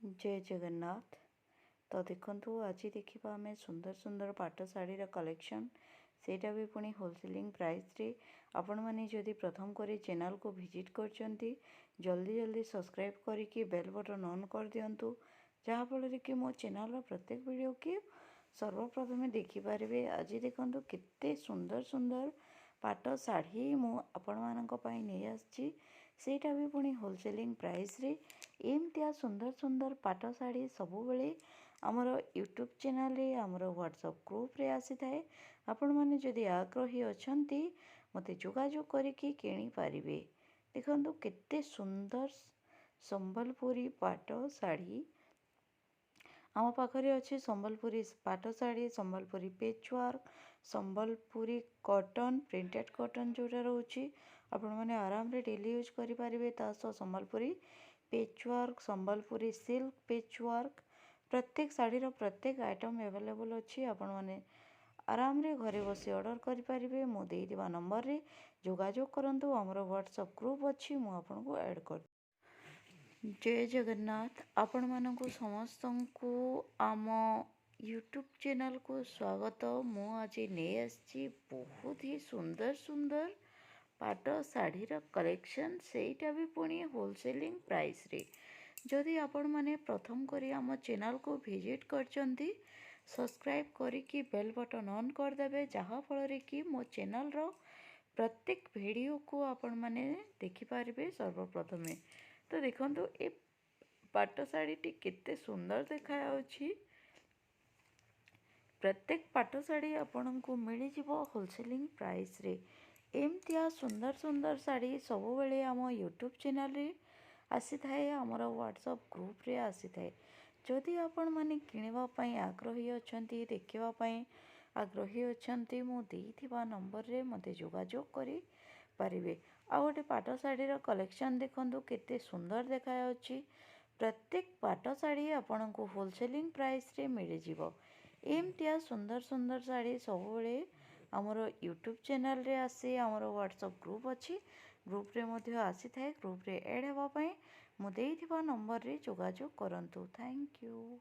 जय जगन्नाथ। तो देखो आज देखा आम सुंदर सुंदर पाट शाढ़ीर कलेक्शन सेटा भी पुणी होलसेलिंग प्राइस रे। आपण मैंने जदि प्रथम करी चैनल को विजिट करचंती जल्दी जल्दी सब्सक्राइब करके बेल बटन ऑन कर दियंतु जहाँफल कि मो चैनल प्रत्येक वीडियो की सर्वप्रथमे देखिपारे। आज देखो केते सुंदर सुंदर पाट शाढ़ी मु आपण मानक पई नहीं आछि सेटा भी पुणी होलसेलिंग प्राइस रे। एमतिया सुंदर सुंदर पाट शाढ़ी सबु बेले आमर यूट्यूब चैनल रे आमर व्हाट्सएप ग्रुप रे आसी थाए। आपण माने जदि आग्रही अछंती मते जोगाजोग करिकि किनि पारिबे। देखंतु केते सुंदर संबलपुरी पाट शाढ़ी आम पाखरे अच्छे। संबलपुरी पाट sari, Sambalpuri patchwork, Sambalpuri cotton printed cotton जोटा रोचे आपण माने आराम रे डेली यूज करि पारिबे। तासो Sambalpuri patchwork, Sambalpuri silk patchwork प्रत्येक शाढ़ीर प्रत्येक आइटम अवेलेबल अच्छी। आपण माने आराम रे घरे बसी ऑर्डर करि पारिबे। मो देइदिबा नंबर रे जोगाजोग करंतु। हमर व्हाट्सएप ग्रुप अच्छी मु आपनको ऐड कर। जय जगन्नाथ। आपण मानकु समस्तंकु आम यूट्यूब चैनल को स्वागत। मु आज नहीं आसी बहुत ही सुंदर सुंदर पाट शाढ़ीर कलेक्शन सेटा भी पुणी होलसेलिंग प्राइस रे। जदि आपण माने प्रथम करी आम चैनल को विजिट करचंती सब्सक्राइब करिकी बेल बटन ऑन कर देबे जहाँ फल कि मो चैनल रो प्रत्येक वीडियो को आपण माने देखि पारिबे सर्वप्रथमे। तो देखंतु ए पाट शाढ़ी केते सुंदर देखा जाउछि। प्रत्येक पाट शाढ़ी आपनको मिल जिवो होलसेलिंग प्राइस रे। एमतिया सुंदर सुंदर शाढ़ी सबु बेले आम यूट्यूब चैनल रे आसी थाए, हमर व्हाट्सएप ग्रुप रे आसी थाए। जदि आपण माने किनिबा पई आग्रही अछंती, देखिबा पई आग्रही अछंती मु देइथिबा नंबर रे मते जोगाजोग करि पारिबे। आ गोटे पाट शाढ़ीर कलेक्शन देखंतु केते सुंदर देखा जाउछि। प्रत्येक पाट शाढ़ी आपनको होलसेलिंग प्राइस रे मिल जिवो। एमतिया सुंदर सुंदर शाढ़ी सबु बेले आमर यूट्यूब चैनल रे आसी। आमर व्हाट्सएप ग्रुप अच्छी, ग्रुप रे मध्य आसी थाए। ग्रुप रे ऐड हेबा पई मु देइथिबा नंबर रे जोगाजोग करंतु। Thank you.